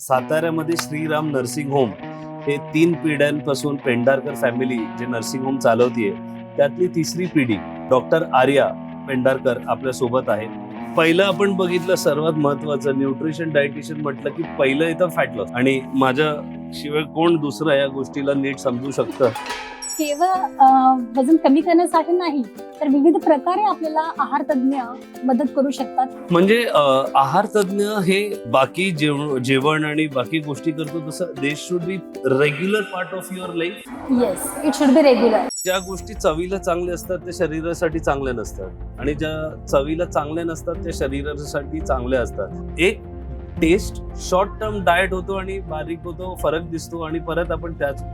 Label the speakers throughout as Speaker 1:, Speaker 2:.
Speaker 1: साताऱ्यामध्ये Shriram nursing home हे 3 पिढ्यांपासून Pendharkar family जे nursing home चालवतीये त्यातली तिसरी पिढी डॉक्टर आर्या पेंढारकर आपल्या सोबत आहे. पहिलं आपण बघितलं सर्वात महत्वाचं न्यूट्रिशन डायटिशियन म्हटलं की पहिलं येतं फॅट लॉस आणि माझ्या शिवाय कोण दुसरं या गोष्टीला नीट समजू शकतं.
Speaker 2: केवळ वजन कमी करण्यासाठी नाही तर विविध प्रकारे आपल्याला आहार तज्ञ मदत करू शकतात.
Speaker 1: म्हणजे आहार तज्ञ हे बाकी जेवण आणि बाकी गोष्टी करतो तसं they should be regular part of your life.
Speaker 2: Yes, it should be regular.
Speaker 1: ज्या गोष्टी चवीला चांगल्या असतात त्या शरीरासाठी चांगल्या नसतात आणि ज्या चवीला चांगल्या नसतात त्या शरीरासाठी चांगल्या असतात. एक टेस्ट शॉर्ट टर्म डाएट होतो आणि बारीक होतो, फरक दिसतो आणि परत आपण त्याच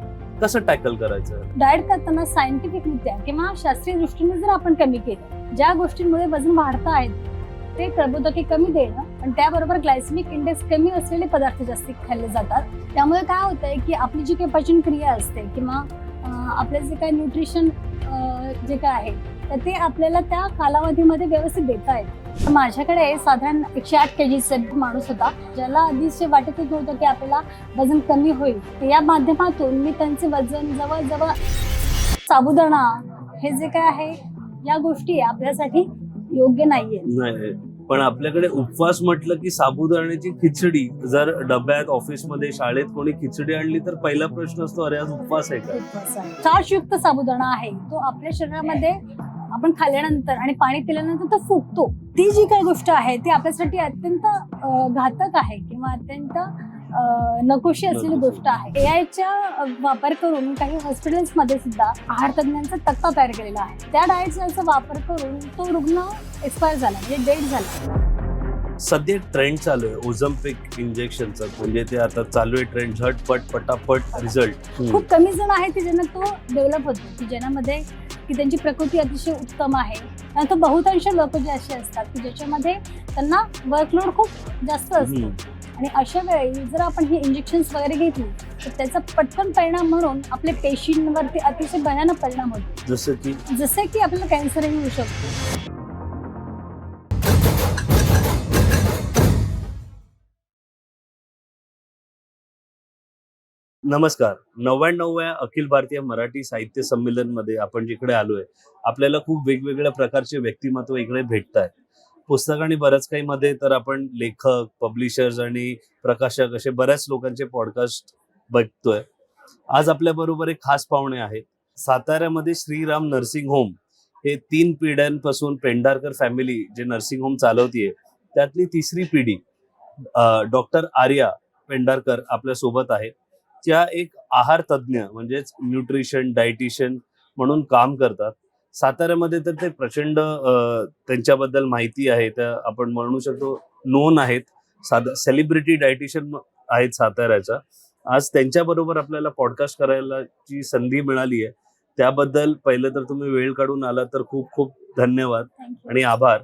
Speaker 1: कसं टॅकल करायचं.
Speaker 2: डाएट करताना सायंटिफिकरित्या किंवा शास्त्रीय दृष्टीने जर आपण कमी केलं, ज्या गोष्टींमुळे वजन वाढत आहेत ते कर्बोदके कमी देणं आणि त्याबरोबर ग्लायसेमिक इंडेक्स कमी असलेले पदार्थ जास्त खाल्ले जातात. त्यामुळे काय होतंय की आपली जी काही पचन क्रिया असते किंवा आपलं जे काही न्यूट्रिशन जे काय आहे तर ते आपल्याला त्या कालावधीमध्ये व्यवस्थित देता येत. माझ्याकडे साधारण 108 kg माणूस होता ज्याला आधीच वाटतच नव्हतं की आपल्याला वजन कमी होईल. या माध्यमातून मी त्यांचे वजन जवळजवळ साबुदाणा हे जे काय आहे या गोष्टी आपल्यासाठी योग्य नाहीये.
Speaker 1: नाही, पण आपल्याकडे उपवास म्हटलं की साबुदाण्याची खिचडी जर डब्यात ऑफिसमध्ये शाळेत कोणी खिचडी आणली तर पहिला प्रश्न असतो, अरे आज उपवास आहे का.
Speaker 2: स्टार्चयुक्त साबुदाणा आहे तो आपल्या शरीरामध्ये आपण खाल्ल्यानंतर आणि पाणी पिल्यानंतर तो फुगतो. ती जी काही गोष्ट आहे ती आपल्यासाठी अत्यंत घातक आहे किंवा अत्यंत नकोशी असलेली गोष्ट आहे. एआयचा वापर करून काही हॉस्पिटल्स मध्ये सुद्धा आहार तज्ञांचा तक्ता तयार केलेला आहे. त्या डाएटचा वापर करून तो रुग्ण एक्सपायर झाला, म्हणजे डेड झाला.
Speaker 1: सध्या ट्रेंड चालू आहे ओझम्पिक इंजेक्शनचा, म्हणजे ते आता चालू आहे ट्रेंड, झटपट पटापट रिझल्ट.
Speaker 2: खूप कमी जण आहेत की ज्यांना तो डेव्हलप होतो, की ज्यामध्ये की त्यांची प्रकृती अतिशय उत्तम आहे. त्यानंतर बहुतांश लोक जे असे असतात की ज्याच्यामध्ये त्यांना वर्कलोड खूप जास्त असतो आणि अशा वेळी जर आपण हे इंजेक्शन्स वगैरे घेतली तर त्याचा पटकन परिणाम म्हणून आपल्या पेशींवरती अतिशय भयानक परिणाम होतो. जसे की आपल्याला कॅन्सरही होऊ शकतो.
Speaker 1: नमस्कार. 99व्या अखिल भारतीय मराठी साहित्य संमेलन मध्ये आपण जिकडे आलोय आपल्याला खूप वेगवेगळ्या प्रकारचे व्यक्तिमत्व इकडे भेटत आहेत. पुस्तक आणि बऱ्याच काही मध्ये तर आपण लेखक, पब्लिशर्स आणि प्रकाशक असे बऱ्याच लोकांचे पॉडकास्ट बघतोय. आज आपल्या बरोबर एक खास पाहुणे आहेत. साताऱ्यामध्ये श्रीराम नर्सिंग होम हे 3 पिढ्यांपासून पेंढारकर फॅमिली जे नर्सिंग होम चालवतीये त्यातली तिसरी पिढी डॉक्टर आर्या पेंढारकर आपल्या सोबत आहे. त्या एक आहार तज्ञ म्हणजेच न्यूट्रिशन डायटिशियन म्हणून काम करतात. साताऱ्यामध्ये तर ते प्रचंड त्यांच्याबद्दल माहिती आहे, त्या आपण म्हणू शकतो नोन आहेत, सेलिब्रिटी डायटिशियन आहेत साताऱ्याचा. आज त्यांच्याबरोबर आपल्याला पॉडकास्ट करायला ची संधी मिळाली आहे, त्याबद्दल पहिलं तर तुम्ही वेळ काढून आला तर खूप खूप धन्यवाद आणि आभार.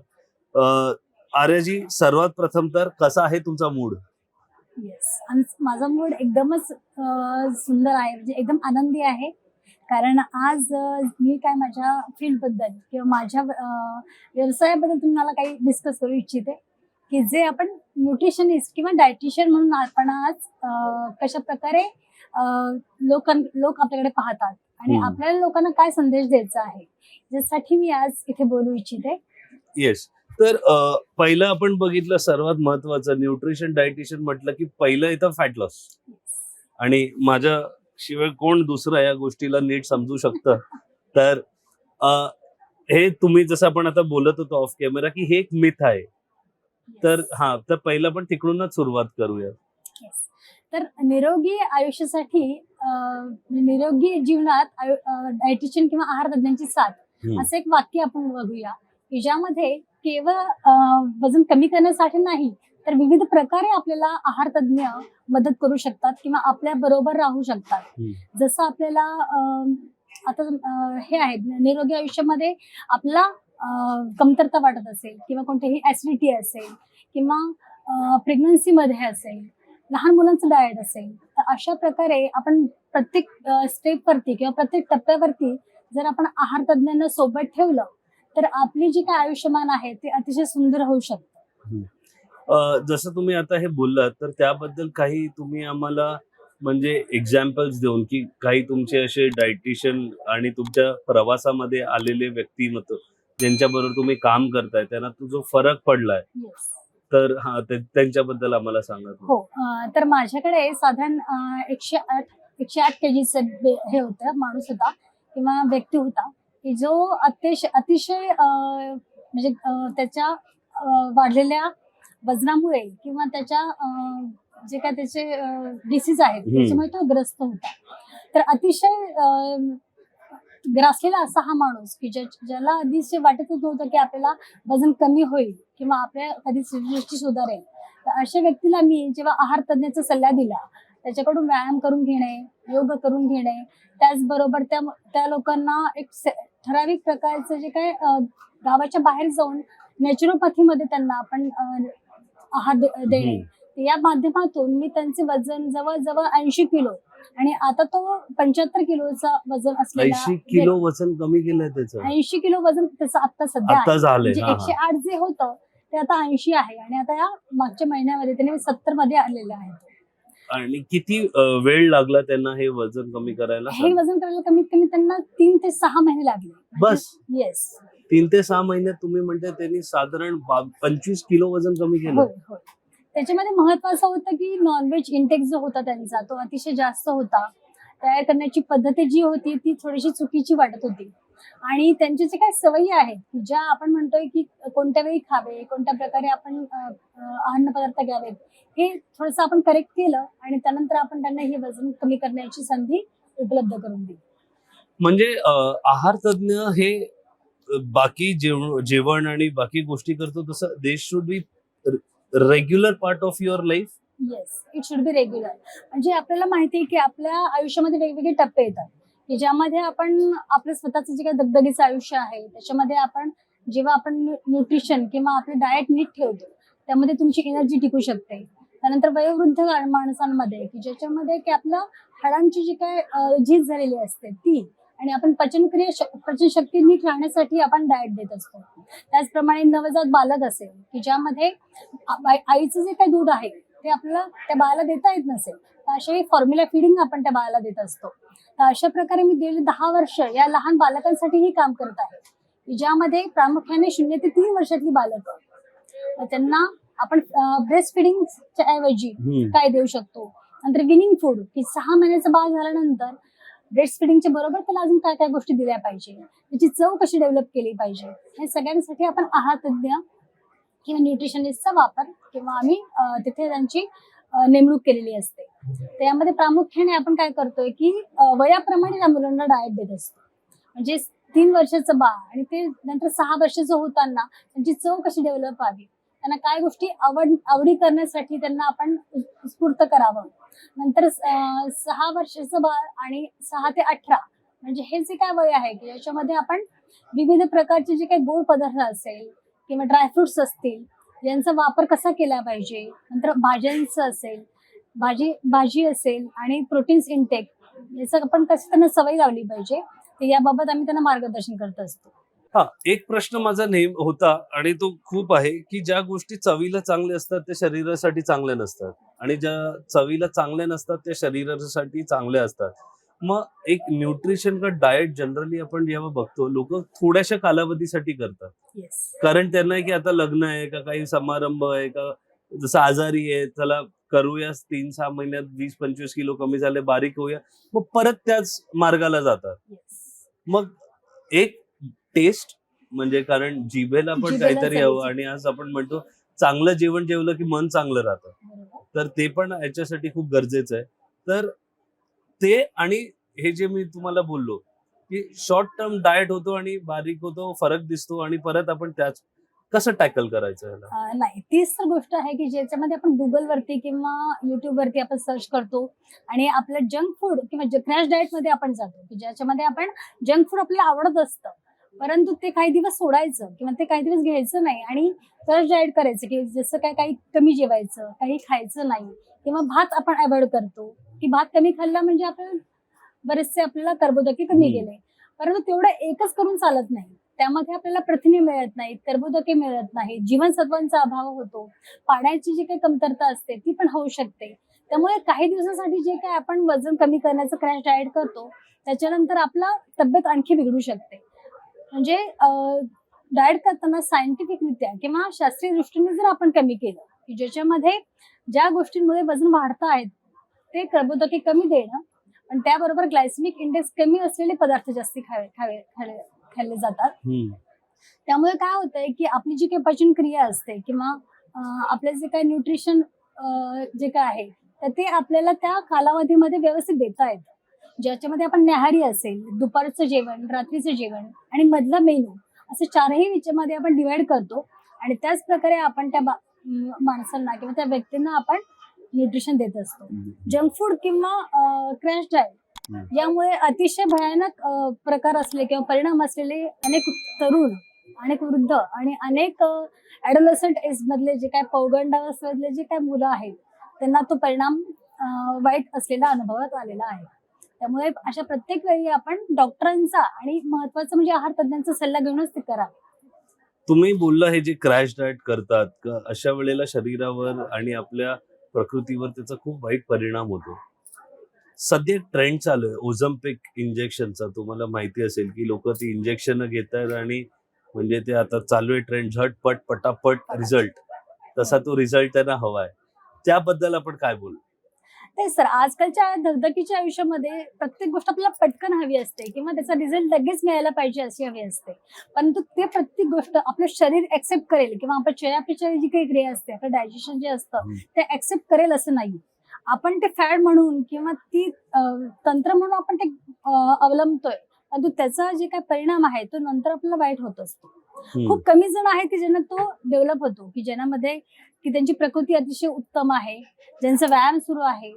Speaker 1: आर्याजी, सर्वात प्रथम तर कसा आहे तुमचा मूड?
Speaker 2: येस, माझा मूड एकदमच सुंदर आहे, म्हणजे एकदम आनंदी आहे. कारण आज मी काय माझ्या फील्डबद्दल किंवा माझ्या व्यवसायाबद्दल तुम्हाला काही डिस्कस करू इच्छिते की जे आपण न्यूट्रिशनिस्ट किंवा डायटिशियन म्हणून आपण आज कशा प्रकारे लोक आपल्याकडे पाहतात आणि आपल्याला लोकांना काय संदेश द्यायचा आहे, ज्यासाठी मी आज इथे बोलू इच्छिते.
Speaker 1: येस, तर पहिलं आपण बघितलं सर्वात महत्वाचं न्यूट्रिशन डायटिशियन म्हटलं की पहिलं येतं फॅट लॉस आणि माझ्या शिवाय कोण दुसरं या गोष्टीला नीट समजू शकतं. तर हे तुम्ही जसं आपण आता बोलत होतो ऑफ कॅमेरा की हे एक मिथ आहे, तर तर पहिलं पण तिकडूनच सुरुवात करूया.
Speaker 2: तर निरोगी आयुष्यासाठी निरोगी जीवनात डायटिशियन किंवा आहार तज्ञांची साथ असं एक वाक्य आपण बघूया की ज्यामध्ये केवळ वजन कमी करण्यासाठी नाही तर विविध प्रकारे आपल्याला आहार तज्ञ मदत करू शकतात किंवा आपल्या बरोबर राहू शकतात. जसं आपल्याला आता हे आहे निरोगी आयुष्यामध्ये आपला कमतरता वाटत असेल किंवा कोणतीही ऍसिडिटी असेल किंवा प्रेग्नन्सी मध्ये असेल, लहान मुलांचं डाएट असेल, तर अशा प्रकारे आपण प्रत्येक स्टेपवरती किंवा प्रत्येक टप्प्यावरती जर आपण आहार तज्ञांना सोबत ठेवलं तर आपली जी काय आयुष्यमान आहे ते अतिशय सुंदर होऊ शकतं.
Speaker 1: जसं तुम्ही आता हे बोललात तर त्याबद्दल काही तुम्ही आम्हाला म्हणजे एक्झाम्पल्स देऊन की काही तुमचे असे डायटिशियन आणि तुमच्या प्रवासामध्ये आलेले व्यक्तिमत्व ज्यांच्याबरोबर तुम्ही काम करताय त्यांना तो जो फरक पडलाय
Speaker 2: येस.
Speaker 1: तर त्यांच्याबद्दल आम्हाला सांगा तुम्ही.
Speaker 2: हो, तर माझ्याकडे साधारण 108 केजीचं हे होतं, माणूस होता किंवा व्यक्ती होता की जो अतिशय म्हणजे त्याच्या वाढलेल्या वजनामुळे किंवा त्याच्या जे काय त्याचे डिसीज आहेत त्याच्यामुळे तो ग्रस्त होता. तर अतिशय ग्रासलेला असा हा माणूस की ज्याला आधीच वाटतच नव्हतं की आपल्याला वजन कमी होईल किंवा आपल्या कधी दृष्टी सुधारेल. तर अशा व्यक्तीला मी जेव्हा आहार तज्ञाचा सल्ला दिला, त्याच्याकडून व्यायाम करून घेणे, योग करून घेणे, त्याचबरोबर त्या लोकांना एक ठराविक प्रकारचं जे काय गावाच्या बाहेर जाऊन नॅचरोपॅथीमध्ये त्यांना आपण आहार देणे, या माध्यमातून मी त्यांचे वजन जवळजवळ 80 किलो आणि आता तो 75 किलोचा वजन असलेला
Speaker 1: 80 किलो वजन कमी केलंय त्याचं.
Speaker 2: 80 किलो वजन त्याचं आता सध्या
Speaker 1: आता
Speaker 2: आहे.
Speaker 1: झालंय.
Speaker 2: म्हणजे 108 जे होतं ते आता 80 आहे आणि आता या मागच्या महिन्यामध्ये त्याने 70 मध्ये आलेले आहे.
Speaker 1: आणि किती वेळ लागला त्यांना हे वजन कमी करायला?
Speaker 2: हे वजन करायला कमीत कमी त्यांना 3 ते 6 महिने लागले.
Speaker 1: बस?
Speaker 2: येस.
Speaker 1: 3 ते 6 महिन्यात तुम्ही म्हणताय त्यांनी साधारण 25 किलो वजन कमी केलं.
Speaker 2: होय होय. त्याच्यामध्ये महत्वाचं होतं की नॉनव्हेज इंटेक जो होता त्यांचा तो अतिशय जास्त होता. तयार करण्याची पद्धती जी होती ती थोडीशी चुकीची वाटत होती आणि त्यांच्या जे काही सवयी आहेत की ज्या आपण म्हणतोय की कोणत्या वेळी खावे, कोणत्या प्रकारे आपण अन्न पदार्थ घ्यावेत, हे थोडंसं आपण करेक्ट केलं आणि त्यानंतर आपण त्यांना हे वजन कमी करण्याची संधी उपलब्ध करून दिली.
Speaker 1: म्हणजे आहार तज्ञ हे बाकी जेवण आणि बाकी गोष्टी करतो तसं they should be regular part of your life.
Speaker 2: Yes, it should be regular. म्हणजे आपल्याला माहिती आहे की आपल्या आयुष्यामध्ये वेगवेगळे टप्पे येतात की ज्यामध्ये आपण आपलं स्वतःचं जे काही दगदगीचं आयुष्य आहे त्याच्यामध्ये आपण जेव्हा आपण न्यूट्रिशन किंवा आपलं डाएट नीट ठेवतो त्यामध्ये तुमची एनर्जी टिकू शकते. त्यानंतर वयोवृद्ध माणसांमध्ये की ज्याच्यामध्ये की आपलं हाडांची जी काय झीज झालेली असते ती आणि आपण पचनशक्ती नीट राहण्यासाठी आपण डाएट देत असतो. त्याचप्रमाणे नवजात बालक असेल की ज्यामध्ये आईचं जे काही दूध आहे ते आपल्याला त्या बाळाला देता येत नसेल तर अशाही फॉर्म्युला फिडिंग आपण त्या बाळाला देत असतो. तर अशा प्रकारे मी गेली 10 वर्ष या लहान बालकांसाठीही काम करत आहे की ज्यामध्ये प्रामुख्याने 0 ते 3 वर्षातली बालकं त्यांना आपण ब्रेस्ट फिडिंगच्या ऐवजी काय देऊ शकतो. नंतर विनिंग फूड की 6 महिन्याचं बाळ झाल्यानंतर ब्रेस्ट फिडिंगच्या बरोबर त्याला अजून काय काय गोष्टी दिल्या पाहिजे, त्याची चव कशी डेव्हलप केली पाहिजे, हे सगळ्यांसाठी आपण आहार तज्ञ किंवा न्यूट्रिशनिस्टचा वापर किंवा आम्ही तिथे त्यांची नेमणूक केलेली असते. त्यामध्ये प्रामुख्याने आपण काय करतोय की वयाप्रमाणे त्या मुलांना डाएट देत असतो. म्हणजे 3 वर्षाचं बाळ आणि ते नंतर 6 वर्षाचं होताना त्यांची चव कशी डेव्हलप व्हावी, त्यांना काय गोष्टी आवडी करण्यासाठी त्यांना आपण स्फूर्त करावं. नंतर 6 वर्षाचं बाळ आणि 6 ते 18 म्हणजे हे जे काय वय आहे की याच्यामध्ये आपण विविध प्रकारचे जे काही गोड पदार्थ असेल किंवा ड्रायफ्रुट्स असतील यांचा वापर कसा केला पाहिजे. नंतर भाज्यांचं असेल, भाजी असेल आणि प्रोटीन्स इंटेक याचं आपण कसं त्यांना सवय लावली पाहिजे तर याबाबत आम्ही त्यांना मार्गदर्शन करत असतो.
Speaker 1: हा एक प्रश्न माझा नेहमी होता आणि तो खूप आहे की ज्या गोष्टी चवीला चांगल्या असतात त्या शरीरासाठी चांगल्या नसतात आणि ज्या चवीला चांगल्या नसतात त्या शरीरासाठी चांगल्या असतात. मग एक न्यूट्रिशन का डाएट जनरली आपण जेव्हा बघतो लोक थोड्याशा कालावधीसाठी करतात.
Speaker 2: येस.
Speaker 1: कारण त्यांना आहे की आता लग्न आहे का काही समारंभ आहे का जसं आजारी आहे चला करूया 3-6 महिन्यात 20-25 किलो कमी झाले बारीक होऊया मग परत त्याच मार्गाला जातात. मग एक टेस्ट म्हणजे कारण जिभेला पण
Speaker 2: जिभेला
Speaker 1: काहीतरी
Speaker 2: चवीचं.
Speaker 1: हवं आणि आज आपण म्हणतो चांगलं जेवण जेवलं की मन चांगलं राहतं
Speaker 2: बरोबर.
Speaker 1: तर ते पण याच्यासाठी खूप गरजेचं आहे. तर ते आणि हे जे मी तुम्हाला बोललो की शॉर्ट टर्म डाएट होतो आणि बारीक होतो फरक दिसतो आणि परत आपण त्याच कसं टॅकल करायचं याला?
Speaker 2: नाही, तीच तर गोष्ट आहे की ज्याच्यामध्ये आपण गुगल वरती किंवा युट्यूब वरती आपण सर्च करतो आणि आपलं जंक फूड किंवा क्रॅश डाएट मध्ये आपण जातो की ज्याच्यामध्ये आपण जंक फूड आपल्याला आवडत असतं परंतु ते काही दिवस सोडायचं किंवा ते काही दिवस घ्यायचं नाही आणि क्रॅश डाएट करायचं की जसं काही कमी जेवायचं, काही खायचं नाही किंवा भात आपण अवॉइड करतो की भात कमी खाल्ला म्हणजे आपण बरेचसे आपल्याला कर्बोदके कमी गेले. परंतु तेवढं एकच करून चालत नाही. त्यामध्ये आपल्याला प्रथिने मिळत नाहीत, कर्बोदके मिळत नाहीत, जीवनसत्वांचा अभाव होतो, पाण्याची जी काही कमतरता असते ती पण होऊ शकते. त्यामुळे काही दिवसासाठी जे काय आपण वजन कमी करण्याचं क्रॅश डाएट करतो त्याच्यानंतर आपला तब्येत आणखी बिघडू शकते. म्हणजे डाएट करताना सायंटिफिकरित्या किंवा शास्त्रीय दृष्टीने जर आपण कमी केलं की ज्याच्यामध्ये ज्या गोष्टींमुळे वजन वाढतं आहेत ते कर्बोदके कमी देणं आणि त्याबरोबर ग्लायसेमिक इंडेक्स कमी असलेले पदार्थ जास्ती खाल्ले जातात. त्यामुळे काय होतंय की आपली जी काही पचन क्रिया असते किंवा आपले जे काही न्यूट्रिशन जे काय आहे तर ते आपल्याला त्या कालावधीमध्ये व्यवस्थित देता येतं. ज्याच्यामध्ये आपण न्याहारी असेल, दुपारचं जेवण, रात्रीचं जेवण आणि मधला मेनू असे चारही विषयामध्ये आपण डिवाइड करतो आणि त्याच प्रकारे आपण त्या माणसांना किंवा त्या व्यक्तींना आपण न्यूट्रिशन देत असतो. जंक फूड किंवा क्रॅश डाएट यामुळे अतिशय भयानक प्रकार असले किंवा परिणाम असलेले अनेक तरुण, अनेक वृद्ध आणि अनेक ऍडोलसंट एज मधले जे काय पौगंडावस्थेतले जे काय मुलं आहेत त्यांना तो परिणाम वाईट असलेला अनुभवात आलेला आहे. त्यामुळे अशा प्रत्येक वेळी आपण डॉक्टरांचा आणि महत्वाचं म्हणजे आहार तज्ञांचा सल्ला घेऊनच ते करा.
Speaker 1: तुम्ही बोलला हे जे क्रॅश डाएट करतात अशा वेळेला शरीरावर आणि आपल्या प्रकृतीवर त्याचा खूप वाईट परिणाम होतो. सध्या ट्रेंड चालू आहे ओझम्पिक इंजेक्शनचा. तुम्हाला माहिती असेल की लोक ती इंजेक्शन घेत आहेत आणि म्हणजे ते आता चालू आहे ट्रेंड, झटपट पटापट रिझल्ट. तसा तो रिझल्ट त्यांना हवाय. त्याबद्दल आपण काय बोलू?
Speaker 2: तेच सर, आजकालच्या धगधकीच्या आयुष्यामध्ये प्रत्येक गोष्ट आपल्याला पटकन हवी असते किंवा त्याचा रिझल्ट लगेच मिळायला पाहिजे अशी हवी असते. परंतु ते प्रत्येक गोष्ट आपलं शरीर ऍक्सेप्ट करेल किंवा आपण चयापचय जी काही क्रिया असते, आपलं डायजेशन जे असतं ते ऍक्सेप्ट करेल असं नाही. आपण ते फॅड म्हणून किंवा ती तंत्र म्हणून आपण ते अवलंबतोय, परंतु त्याचा जे काही परिणाम आहे तो नंतर आपल्याला वाईट होत असतो. खूप कमी जण आहेत की ज्यांना तो डेव्हलप होतो, की ज्यामध्ये की त्यांची प्रकृती अतिशय उत्तम आहे, ज्यांचा व्यायाम सुरू आहे,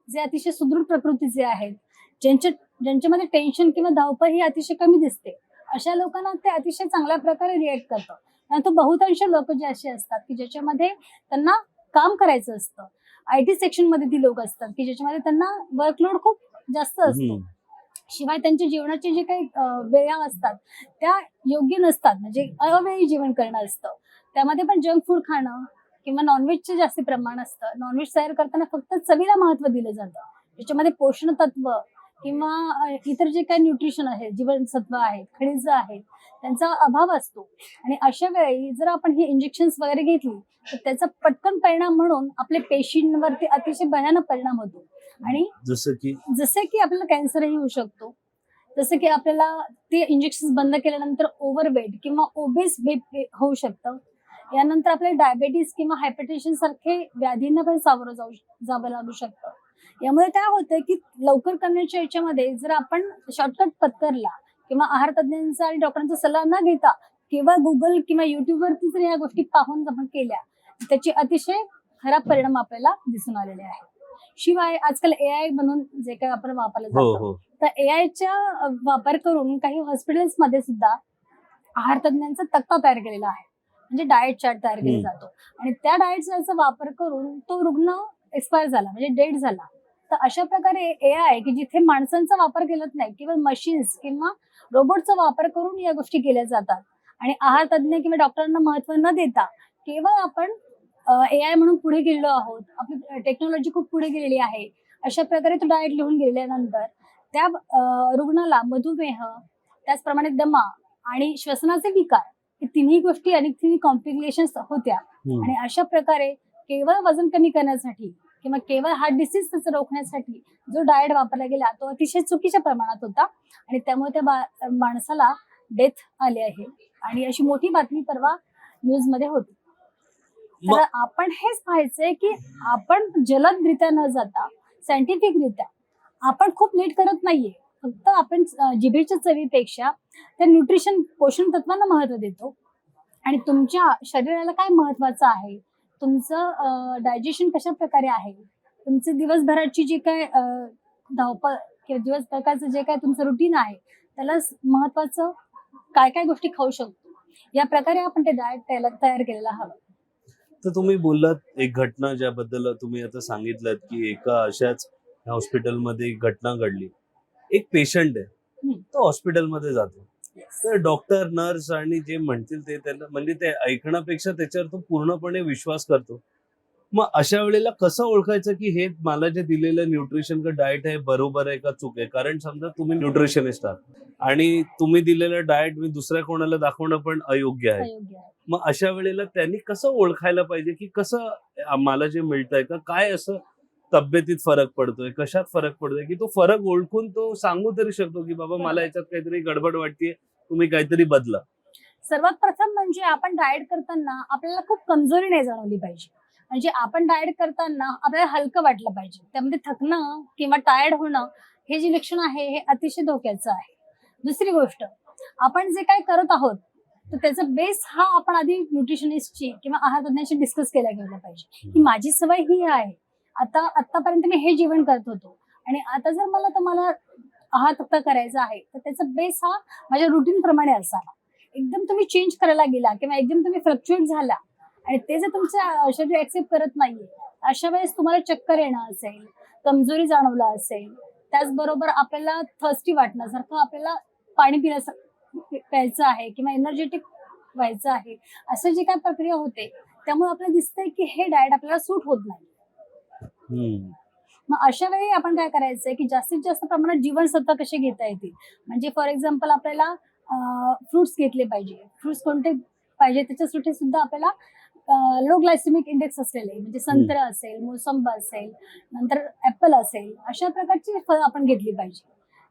Speaker 2: जे अतिशय सुदृढ प्रकृतीचे आहेत, ज्यांच्यामध्ये टेन्शन किंवा धावपळ ही अतिशय कमी दिसते, अशा लोकांना ते अतिशय चांगल्या प्रकारे रिएक्ट करतं. परंतु बहुतांश लोक जे असे असतात की ज्याच्यामध्ये त्यांना काम करायचं असतं, IT सेक्शन मध्ये ती लोक असतात की ज्याच्यामध्ये त्यांना वर्कलोड खूप जास्त असतो, शिवाय त्यांच्या जीवनाचे जे काही वेळा असतात त्या योग्य नसतात, म्हणजे अवेळी जीवन करणं असतं. त्यामध्ये पण जंक फूड खाणं किंवा नॉनव्हेजचे जास्त प्रमाण असतं. नॉनव्हेज तयार करताना फक्त चवीला महत्व दिलं जातं, त्याच्यामध्ये पोषण तत्व किंवा इतर जे काही न्यूट्रिशन आहे, जीवनसत्व आहेत, खनिज आहेत, त्यांचा अभाव असतो. आणि अशा वेळी जर आपण ही इंजेक्शन्स वगैरे घेतली तर त्याचा पटकन परिणाम म्हणून आपल्या पेशींवरती अतिशय भयानक परिणाम होतो. आणि जसे की आपल्याला कॅन्सरही होऊ शकतो, जसं की आपल्याला ते इंजेक्शन बंद केल्यानंतर ओव्हरवेट किंवा ओबेस होऊ शकतं. यानंतर आपल्याला डायबेटीस किंवा हायपरटेन्शन सारखे व्याधींना पण सामोरं जावं लागू शकतं. यामुळे काय होतं की लवकर करण्याच्या याच्यामध्ये जर आपण शॉर्टकट पत्करला किंवा आहार तज्ञांचा आणि डॉक्टरांचा सल्ला न घेता किंवा गुगल किंवा युट्यूबवरती जर या गोष्टी पाहून आपण केल्या त्याचे अतिशय खराब परिणाम आपल्याला दिसून आलेले आहेत. शिवाय आजकाल AI म्हणून जे काही आपण वापरलं जातं, तर AIचा वापर करून काही हॉस्पिटल्समध्ये सुद्धा आहार तज्ञांचा तक्ता तयार केलेला आहे, म्हणजे डाएट चार्ट तयार केला जातो आणि त्या डाएट चार्टचा वापर करून तो रुग्ण एक्सपायर झाला म्हणजे डेड झाला. तर अशा प्रकारे AI की जिथे माणसांचा वापर केला नाही, केवळ मशीन्स किंवा रोबोटचा वापर करून या गोष्टी केल्या जातात आणि आहार तज्ञ किंवा डॉक्टरांना महत्व न देता केवळ आपण AI म्हणून पुढे गेलेलो आहोत, आपली टेक्नॉलॉजी खूप पुढे गेलेली आहे, अशा प्रकारे तो डाएट लिहून गेल्यानंतर त्या रुग्णाला मधुमेह, त्याचप्रमाणे दमा आणि श्वसनाचे विकार हे तिन्ही गोष्टी आणि तिन्ही कॉम्प्लिकेशन्स होत्या. आणि अशा प्रकारे केवळ वजन कमी करण्यासाठी किंवा केवळ हार्ट डिसीज त्याचं रोखण्यासाठी जो डाएट वापरला गेला तो अतिशय चुकीच्या प्रमाणात होता आणि त्यामुळे त्या माणसाला डेथ आली आहे. आणि अशी मोठी बातमी परवा न्यूज मध्ये होती. तर आपण हेच पाहायचंय की आपण जलदरित्या न जाता सायंटिफिकरित्या आपण खूप नीट करत नाहीये. फक्त आपण जिभेच्या चवीपेक्षा त्या न्यूट्रिशन पोषण तत्वांना महत्व देतो आणि तुमच्या शरीराला काय महत्वाचं आहे, तुमचं डायजेशन कशा प्रकारे आहे, तुमचे दिवसभराची जी काय धावपळ किंवा दिवसभराचं जे काय तुमचं रुटीन आहे त्याला महत्वाचं काय काय गोष्टी खाऊ शकतो या प्रकारे आपण ते डाएट तयार केलेला हवं.
Speaker 1: तर तुम्ही बोललात एक घटना ज्याबद्दल तुम्ही आता सांगितलं की एका अशाच हॉस्पिटलमध्ये एक घटना घडली. एक पेशंट आहे, तो हॉस्पिटलमध्ये जातो तर डॉक्टर नर्स आणि जे म्हणतील ते त्यांना म्हणजे ते ऐकण्यापेक्षा त्याच्यावर तो पूर्णपणे विश्वास करतो. मग अशा वेळेला कसं ओळखायचं की हे मला जे दिलेलं न्यूट्रिशन का डाएट आहे बरोबर आहे का चूक आहे? कारण समजा तुम्ही न्यूट्रिशनिस्ट आहात आणि तुम्ही दिलेलं डाएट मी दुसऱ्या कोणाला दाखवणं पण अयोग्य आहे.
Speaker 2: अयोग्य आहे.
Speaker 1: मग अशा वेळेला त्यांनी कसं ओळखायला पाहिजे की कसं मला जे मिळतंय का काय असं तब्येतीत फरक पडतोय, कशात फरक पडतोय, की तो फरक ओळखून तो सांगू तरी शकतो की बाबा मला याच्यात काहीतरी गडबड वाटतेय, तुम्ही काहीतरी बदला.
Speaker 2: सर्वात प्रथम म्हणजे आपण डाएट करताना आपल्याला खूप कमजोरी नाही जाणवली पाहिजे. म्हणजे आपण डाएट करताना आपल्याला हलकं वाटलं पाहिजे. त्यामध्ये थकणं किंवा टायर्ड होणं हे जे लक्षण आहे हे अतिशय धोक्याचं आहे. दुसरी गोष्ट, आपण जे काही करत आहोत तर त्याचा बेस हा आपण आधी न्यूट्रिशनिस्टची किंवा आहार तज्ञांशी डिस्कस केला गेला पाहिजे, की माझी सवय ही आहे. आतापर्यंत मी हे जेवण करत होतो आणि आता जर मला आहार तक्ता करायचा आहे तर त्याचा बेस हा माझ्या रुटीन प्रमाणे असावा. एकदम तुम्ही चेंज करायला गेला किंवा एकदम तुम्ही फ्लक्च्युएट झाला आणि ते जर तुमचं शरीर ऍक्सेप्ट करत नाहीये, अशा वेळेस तुम्हाला चक्कर येणं असेल, कमजोरी जाणवला असेल, त्याचबरोबर आपल्याला थर्स्टी वाटण्यासारखं, आपल्याला पाणी प्यायचं आहे किंवा एनर्जेटिक व्हायचं आहे, असं जी काय प्रक्रिया होते त्यामुळे आपल्याला दिसतंय की हे डाएट आपल्याला सूट होत नाही. मग अशा वेळी आपण काय करायचंय की जास्तीत जास्त प्रमाणात जीवनसत्व कसे घेता येतील. म्हणजे फॉर एक्झाम्पल आपल्याला फ्रुट्स घेतले पाहिजे. फ्रुट्स कोणते पाहिजे त्याच्यासाठी सुद्धा आपल्याला लो ग्लायसेमिक इंडेक्स असलेले म्हणजे संत्र असेल, मोसंबी असेल, नंतर ऍपल असेल, अशा प्रकारची फळं आपण घेतली पाहिजे.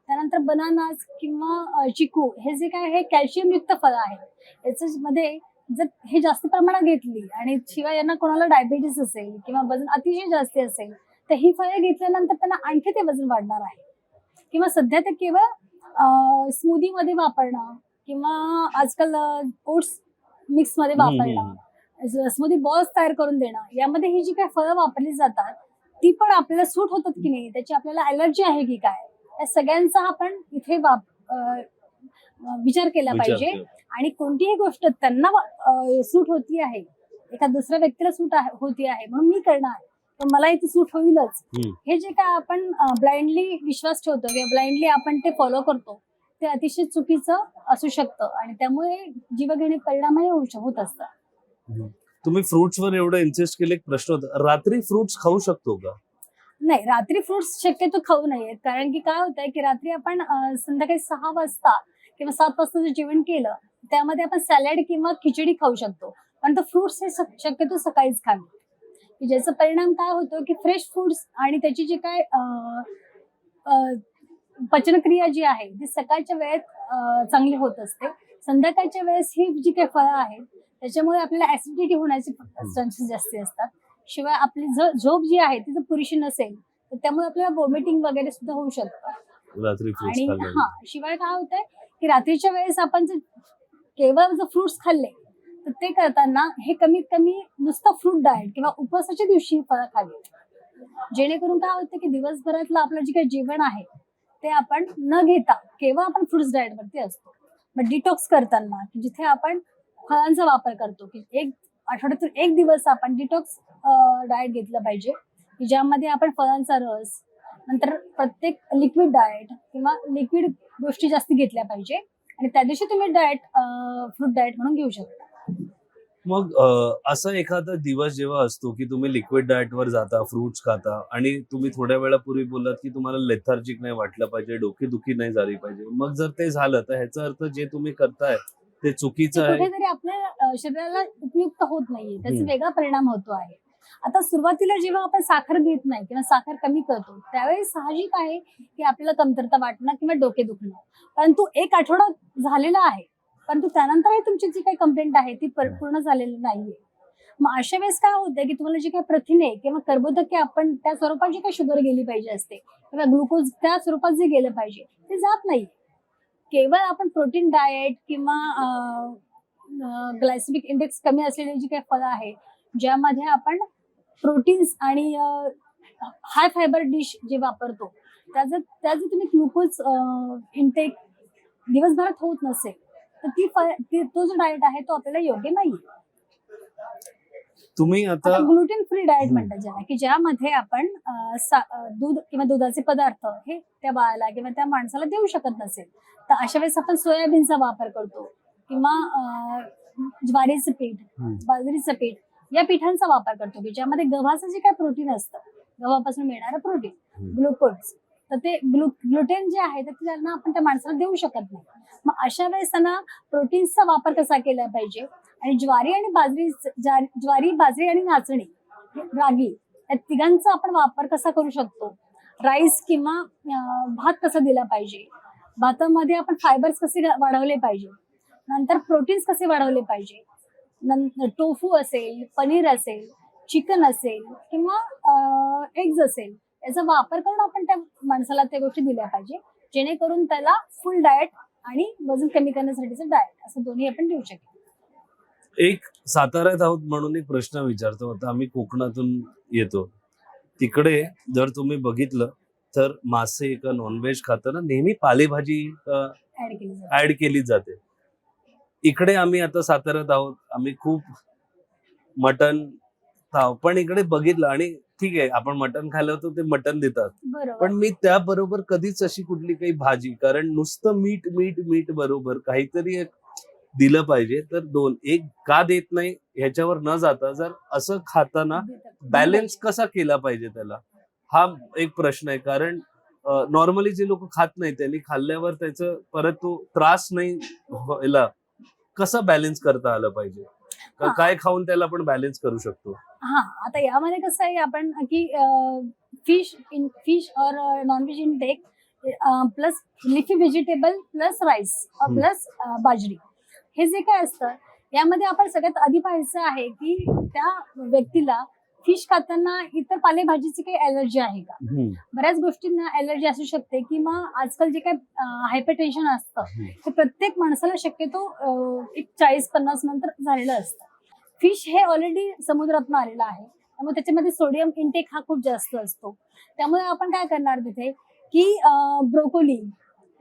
Speaker 2: त्यानंतर बनानास किंवा चिकू हे जे काय आहे कॅल्शियम युक्त फळं आहेत. याच्यामध्ये जर हे जास्त प्रमाणात घेतली आणि शिवाय यांना कोणाला डायबिटीस असेल किंवा वजन अतिशय जास्त असेल तर ही फळं घेतल्यानंतर त्यांना आणखी ते वजन वाढणार आहे. किंवा सध्या ते केवळ स्मूदी मध्ये वापरणं किंवा आजकाल ओट्स मिक्स मध्ये वापरणं, स्मूदी बॉल्स तयार करून देणं, यामध्ये ही जी काय फळं वापरली जातात ती पण आपल्याला सूट होतात की नाही, त्याची आपल्याला अलर्जी आहे की काय, या सगळ्यांचा आपण इथे विचार केला पाहिजे. आणि कोणतीही गोष्ट त्यांना सूट होती आहे, एका दुसऱ्या व्यक्तीला सूट होती आहे म्हणून मी करणार तर मला इथे सूट होईलच, हे जे काय आपण ब्लाइंडली विश्वास ठेवतो किंवा ब्लाइंडली आपण ते फॉलो करतो ते अतिशय चुकीचं असू शकतं आणि त्यामुळे जीवघेणी परिणामही होत असतात.
Speaker 1: तुम्ही फ्रुट्सवर एवढं इन्सिस्ट केलं, एक प्रश्न होता, रात्री फ्रुट्स खाऊ शकतो का?
Speaker 2: नाही, रात्री फ्रुट्स शक्यतो खाऊ नयेत. कारण की काय होतंय की रात्री आपण संध्याकाळी 6 वाजता किंवा 7 वाजता जर जेवण केलं त्यामध्ये आपण सॅलड किंवा खिचडी खाऊ शकतो, पण तो फ्रुट्स हे शक्यतो सकाळीच खावे. ज्याचा परिणाम काय होतो की फ्रेश फूड्स आणि त्याची जी काय पचनक्रिया जी आहे ती सकाळच्या वेळेत चांगली होत असते. संध्याकाळच्या वेळेस ही जी काही फळं आहेत त्याच्यामुळे आपल्याला ऍसिडिटी होण्याचे चान्सेस जास्त असतात. शिवाय आपली झोप जी आहे ती जर पुरेशी नसेल तर त्यामुळे आपल्याला वॉमिटिंग वगैरे सुद्धा होऊ शकतं. आणि शिवाय काय होतंय की रात्रीच्या वेळेस आपण जर केवळ जर फ्रुट्स खाल्ले तर ते करताना हे कमीत कमी नुसतं फ्रूट डाएट किंवा उपवासाच्या दिवशी फळं खावी, जेणेकरून काय होतं की दिवसभरातलं आपलं जे काही जेवण आहे ते आपण न घेता केवळ आपण फ्रुट्स डाएट वरती असतो. मग डिटॉक्स करताना जिथे आपण फळांचा वापर करतो की आठवड्यातून 1 दिवस आपण डिटॉक्स डाएट घेतलं पाहिजे, की ज्यामध्ये आपण फळांचा रस, नंतर प्रत्येक लिक्विड डाएट किंवा लिक्विड गोष्टी जास्त घेतल्या पाहिजे आणि त्या दिवशी तुम्ही फ्रूट डाएट म्हणून घेऊ शकता.
Speaker 1: मग असा एखादा दिवस जेव्हा असतो की तुम्ही लिक्विड डाएट वर जाता, फ्रुट्स खाता आणि तुम्ही थोड्या वेळापूर्वी बोललात की तुम्हाला लेथार्जिक नाही वाटलं पाहिजे, डोकेदुखी नाही झाली पाहिजे, मग जर ते झालं तर ह्याचा अर्थ जे तुम्ही करताय ते चुकीचं आहे,
Speaker 2: कुठेतरी आपल्या शरीराला उपयुक्त होत नाहीये, त्याचा वेगळा परिणाम होतो आहे. आता सुरुवातीला जेव्हा आपण साखर घेत नाही किंवा साखर कमी करतो त्यावेळेस साहजिक आहे की आपल्याला कमतरता वाटणं किंवा डोके दुखणं, परंतु 1 आठवडा झालेला आहे परंतु त्यानंतरही तुमची जी काही कंप्लेंट आहे ती पूर्ण झालेली नाहीये. मग अशा वेळेस काय होतंय की तुम्हाला जी काही प्रथिने किंवा कर्बोदके आपण त्या स्वरूपात जी काही शुगर गेली पाहिजे असते किंवा ग्लुकोज त्या स्वरूपात जे गेलं पाहिजे ते जात नाही. केवळ आपण प्रोटीन डाएट किंवा ग्लायसेमिक इंडेक्स कमी असलेली जी काही फळं आहेत ज्यामध्ये आपण प्रोटीन्स आणि हाय फायबर डिश जे वापरतो त्याचं तुम्ही ग्लुकोज इनटेक दिवसभरात होत नसेल तर तो जो डाएट आहे तो आपल्याला योग्य नाही.
Speaker 1: तुम्ही आता
Speaker 2: ग्लुटेन फ्री डाएट म्हणतात ज्याला, की ज्यामध्ये आपण दूध किंवा दुधाचे पदार्थ हे त्या बाळाला किंवा त्या माणसाला देऊ शकत नसेल, तर अशा वेळेस आपण सोयाबीनचा वापर करतो किंवा ज्वारीचं पीठ, बाजरीचं पीठ या पिठांचा वापर करतो, की ज्यामध्ये गव्हाचं जे काय प्रोटीन असतं, गव्हापासून मिळणारं प्रोटीन ग्लुकोज, तर ते ग्लुटेन जे आहे तर त्यांना आपण त्या माणसाला देऊ शकत नाही. मग अशा वेळेस त्यांना प्रोटीन्सचा वापर कसा केला पाहिजे, आणि ज्वारी आणि बाजरी आणि नाचणी, रागी या तिघांचा आपण वापर कसा करू शकतो, राईस किंवा भात कसा दिला पाहिजे, भातामध्ये आपण फायबर्स कसे वाढवले पाहिजे, नंतर प्रोटीन्स कसे वाढवले पाहिजे, टोफू असेल, पनीर असेल, चिकन असेल किंवा एग्ज असेल, याचा वापर करून आपण त्या माणसाला त्या गोष्टी दिल्या पाहिजे, जेणेकरून त्याला फुल डाएट आणि वजन कमी करण्यासाठीचं डाएट असं दोन्ही आपण देऊ शकतो.
Speaker 1: एक साताऱ्यात आहोत म्हणून एक प्रश्न विचारतो. आता आम्ही कोकणातून येतो, तिकडे जर तुम्ही बघितलं तर मासे का नॉनव्हेज खाताना नेहमी पालेभाजी ऍड केली जाते. इकडे आम्ही आता साताऱ्यात आहोत, आम्ही खूप मटण खाऊ, पण इकडे बघितलं आणि ठीक आहे आपण मटण खायला होतो ते मटण देतात, पण मी त्याबरोबर कधीच अशी कुठली काही भाजी, कारण नुसतं मीठ मीठ मीठ बरोबर काहीतरी एक दिलं पाहिजे. तर एक का देत नाही ह्याच्यावर न जाता जर असं खाताना बॅलन्स कसा केला पाहिजे त्याला, हा एक प्रश्न आहे. कारण नॉर्मली जे लोक खात नाही त्यांनी खाल्ल्यावर त्याचं परत तो त्रास नाही व्हायला कसा बॅलन्स करता आलं पाहिजे, काय खाऊन त्याला आपण बॅलन्स करू शकतो.
Speaker 2: आता यामध्ये कसं आहे आपण की फिश और नॉनव्हेज इनटेक प्लस लिफी व्हेजिटेबल प्लस राईस प्लस बाजरी, हे जे काय असतं यामध्ये आपण सगळ्यात आधी पाहायचं आहे की त्या व्यक्तीला फिश खाताना इतर पालेभाजीची काही अलर्जी आहे का. बऱ्याच गोष्टींना अलर्जी असू शकते किंवा आजकाल जे काय हायपरटेन्शन असतं ते प्रत्येक माणसाला शक्यतो एक 40-50 नंतर झालेलं असतं. फिश हे ऑलरेडी समुद्रातून आलेलं आहे, त्यामुळे त्याच्यामध्ये सोडियम इंटेक हा खूप जास्त असतो. त्यामुळे आपण काय करणार तिथे की ब्रोकोली,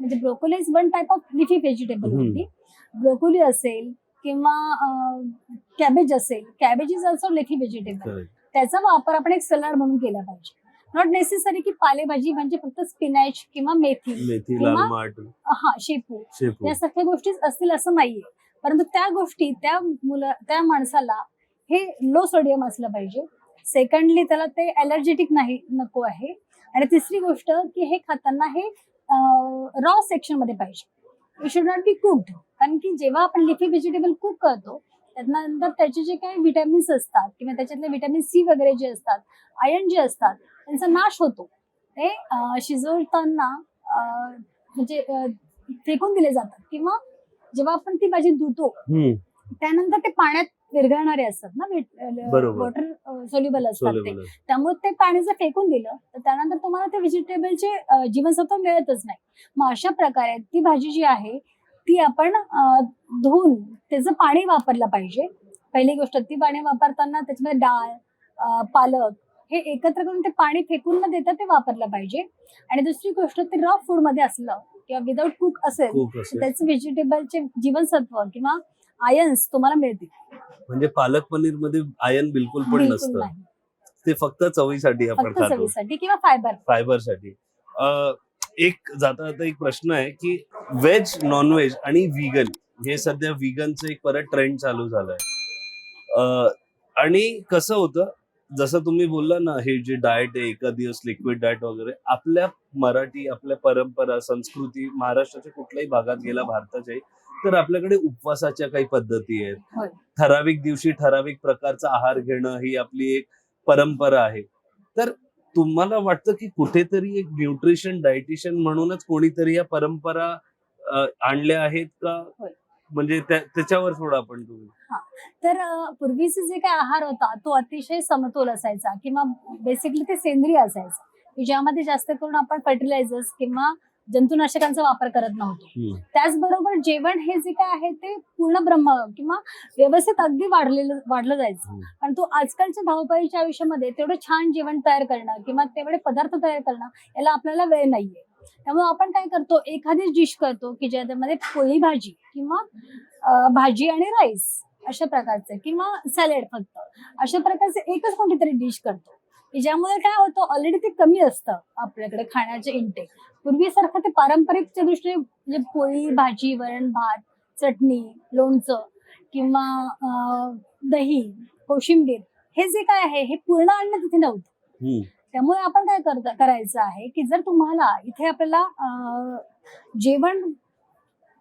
Speaker 2: म्हणजे broccoli is one type of leafy vegetable होती, ब्रोकोली असेल किंवा कॅबेज असेल, cabbage is also leafy vegetable, त्याचा वापर आपण एक सलाड म्हणून केला पाहिजे. नॉट नेसेसरी की पालेभाजी म्हणजे फक्त स्पिनॅच किंवा मेथी किंवा शेपू यासारख्या गोष्टी असतील असं नाहीये, परंतु त्या गोष्टी त्या माणसाला हे लो सोडियम असलं पाहिजे. सेकंडली त्याला ते अलर्जेटिक नको आहे, आणि तिसरी गोष्ट की हे खाताना हे रॉ सेक्शन मध्ये पाहिजे, it should not be cooked. कारण की जेव्हा आपण लिफी व्हेजिटेबल कुक करतो त्यानंतर त्याचे जे काही विटॅमिन्स असतात किंवा त्याच्यातले विटॅमिन सी वगैरे जे असतात, आयर्न जे असतात, त्यांचा नाश होतो. ते शिजवताना म्हणजे फेकून दिले जातात, किंवा जेव्हा आपण ती भाजी धुतो त्यानंतर ते पाण्यात विरघळणारे असतात ना, वॉटर सोल्युबल असतात ते, त्यामुळे ते पाणी जर फेकून दिलं तर त्यानंतर तुम्हाला ते व्हेजिटेबलचे जीवनसत्व मिळतच नाही. मग अशा प्रकारे ती भाजी जी आहे ती आपण धुवून त्याचं पाणी वापरलं पाहिजे. पहिली गोष्ट, ती पाणी वापरताना त्याच्यामध्ये डाळ, पालक हे एकत्र करून ते पाणी फेकून न देता ते वापरलं पाहिजे. आणि दुसरी गोष्ट, ते रॉ फूड मध्ये असलं किंवा विदाऊट कुक असेल त्याचं व्हेजिटेबलचे जीवनसत्व किंवा आयन्स तुम्हाला मिळतील.
Speaker 1: म्हणजे पालक पनीर मध्ये आयर्न बिलकुल पण नसतं, ते फक्त चवीसाठी आपण खातो,
Speaker 2: चवीसाठी किंवा फायबरसाठी.
Speaker 1: एक जाता जाता एक प्रश्न आहे की व्हेज, नॉनव्हेज आणि व्हीगन, हे सध्या व्हीगनचं एक परत ट्रेंड चालू झालाय. आणि कसं होतं, जसं तुम्ही बोलला ना, हे जे डाएट आहे एका दिवस लिक्विड डाएट वगैरे, आपल्या मराठी, आपल्या परंपरा, संस्कृती, महाराष्ट्राच्या कुठल्याही भागात गेला भारताच्या, तर आपल्याकडे उपवासाच्या काही पद्धती आहेत, ठराविक दिवशी ठराविक प्रकारचा आहार घेणं ही आपली एक परंपरा आहे. तर तुम्हाला वाटतं की कुठेतरी एक न्यूट्रिशन डायटिशियन म्हणूनच कोणीतरी या परंपरा आणल्या आहेत का, म्हणजे त्याच्यावर थोडं आपण तुम्ही.
Speaker 2: तर पूर्वीचा जे काय आहार होता तो अतिशय समतोल असायचा, किंवा बेसिकली ते सेंद्रिय असायचं, की ज्यामध्ये जास्त करून आपण फर्टिलायझर्स किंवा जंतुनाशकांचा वापर करत नव्हतो. त्याचबरोबर जेवण हे जे काय आहे ते पूर्ण ब्रह्म किंवा व्यवस्थित अगदी वाढलं जायचं. पण तो आजकालच्या धावपळीच्या आयुष्यामध्ये तेवढं छान जेवण तयार करणं किंवा तेवढे पदार्थ तयार करणं याला आपल्याला वेळ नाहीये. त्यामुळे आपण काय करतो, एखादी डिश करतो की ज्यामध्ये पोळी भाजी किंवा भाजी आणि राईस अशा प्रकारचे किंवा सॅलेड फक्त अशा प्रकारचे एकच कोणतीतरी डिश करतो की ज्यामुळे काय होतं ऑलरेडी ते कमी असतं आपल्याकडे खाण्याचे इंटेक. पूर्वीसारखं ते पारंपरिकच्या दृष्टीने म्हणजे पोळी भाजी वरण भात चटणी लोणचं किंवा दही कोशिंबीर हे जे काय आहे हे पूर्ण अन्न तिथे नव्हतं. त्यामुळे आपण काय करायचं आहे की जर तुम्हाला इथे आपल्याला जेवण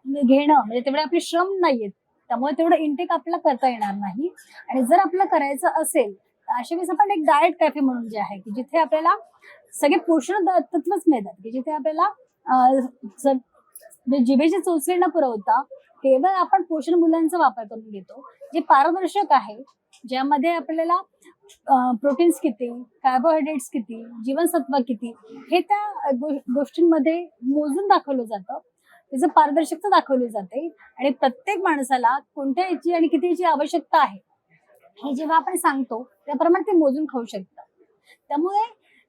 Speaker 2: घेणं म्हणजे तेवढे आपले श्रम नाहीयेत त्यामुळे तेवढं इंटेक आपल्याला करता येणार नाही. आणि जर आपल्याला करायचं असेल तर अशा वेळेस आपण एक डाएट कॅफे म्हणून जे आहे की जिथे आपल्याला सगळे पोषण तत्वच मिळतात की जिथे आपल्याला जिभेचे चोचले न पुरवता केवळ आपण पोषण मूल्यांचा वापर करून घेतो जे पारदर्शक आहे ज्यामध्ये आपल्याला प्रोटीन्स किती कार्बोहायड्रेट्स किती जीवनसत्व किती हे त्या गोष्टींमध्ये मोजून दाखवलं जातं. त्याचं पारदर्शकता दाखवली जाते आणि प्रत्येक माणसाला कोणत्या याची आणि किती याची आवश्यकता आहे हे जेव्हा आपण सांगतो त्याप्रमाणे ते मोजून खाऊ शकतं. त्यामुळे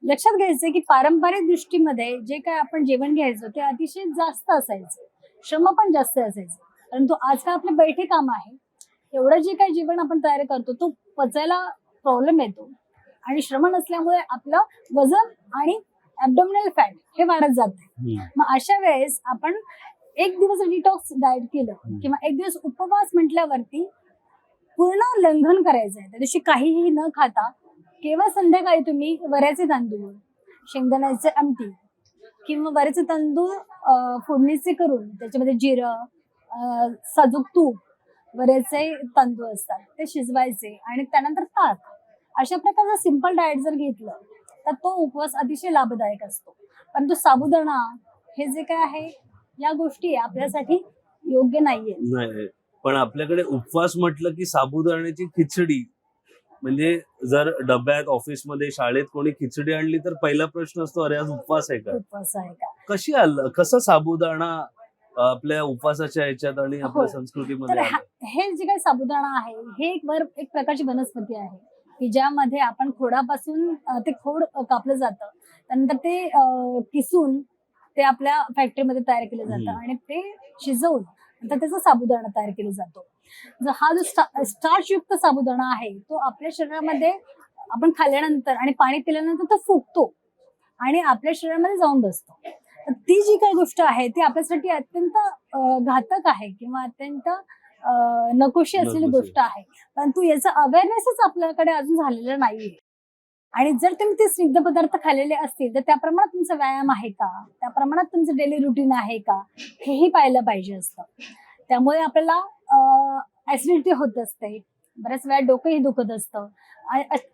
Speaker 2: लक्षात घ्यायचं की पारंपरिक दृष्टीमध्ये जे काय आपण जेवण घ्यायचो ते अतिशय जास्त असायचं श्रम पण जास्त असायचं. परंतु आजकाल आपले बैठे काम आहे एवढं जे काही जेवण आपण तयार करतो तो पचायला प्रॉब्लेम येतो आणि श्रम नसल्यामुळे आपलं वजन आणि ऍब्डोमिनल फॅट हे वाढत जाते. मग अशा वेळेस आपण एक दिवस डिटॉक्स डाएट केलं किंवा एक दिवस उपवास म्हटल्यावरती पूर्ण लंघन करायचंय त्या दिवशी काहीही न खाता केवळ संध्याकाळी तुम्ही वऱ्याचे तांदूळ शेंगदाण्याचे आमटी किंवा वऱ्याचे तांदूळ फोडणीचे करून त्याच्यामध्ये जिरं साजूक तूप वऱ्याचे तांदूळ असतात ते शिजवायचे आणि त्यानंतर ताक अशा प्रकारचा सिंपल डाएट जर घेतलं तर तो उपवास अतिशय लाभदायक असतो. परंतु साबुदाणा हे जे काय आहे या गोष्टी आपल्यासाठी योग्य नाहीये.
Speaker 1: नाही पण आपल्याकडे उपवास म्हटलं की साबुदाण्याची खिचडी म्हणजे जर डब्यात ऑफिसमध्ये शाळेत कोणी खिचडी आणली तर पहिला प्रश्न असतो अरे आज उपवास आहे का.
Speaker 2: उपवास आहे का
Speaker 1: कशी आलं कसं साबुदाणा आपल्या उपवासाच्या ह्याच्यात आणि आपल्या संस्कृतीमध्ये
Speaker 2: तर हे जे काही साबुदाणा आहे हे एक प्रकारची वनस्पती आहे की ज्यामध्ये आपण खोडापासून ते खोड कापलं जातं त्यानंतर ते किसून ते आपल्या फॅक्टरीमध्ये तयार केलं जातं आणि ते शिजवून नंतर त्याचा साबुदाणा तयार केला जातो. हा जो स्टार्च युक्त साबुदाणा आहे तो आपल्या शरीरामध्ये आपण खाल्ल्यानंतर आणि पाणी पिल्यानंतर तो फुगतो आणि आपल्या शरीरामध्ये जाऊन बसतो. तर ती जी काही गोष्ट आहे ती आपल्यासाठी अत्यंत घातक आहे किंवा अत्यंत नकोशी असलेली गोष्ट आहे. परंतु याचा अवेअरनेसच आपल्याकडे अजून झालेला नाहीये. आणि जर तुम्ही ते स्निग्ध पदार्थ खाल्लेले असतील तर त्या प्रमाणात तुमचा व्यायाम आहे का त्या प्रमाणात तुमचं डेली रुटीन आहे का हेही पाहिलं पाहिजे असतं. त्यामुळे आपल्याला ऍसिडिटी होत असते बऱ्याच वेळा डोकंही दुखत असतं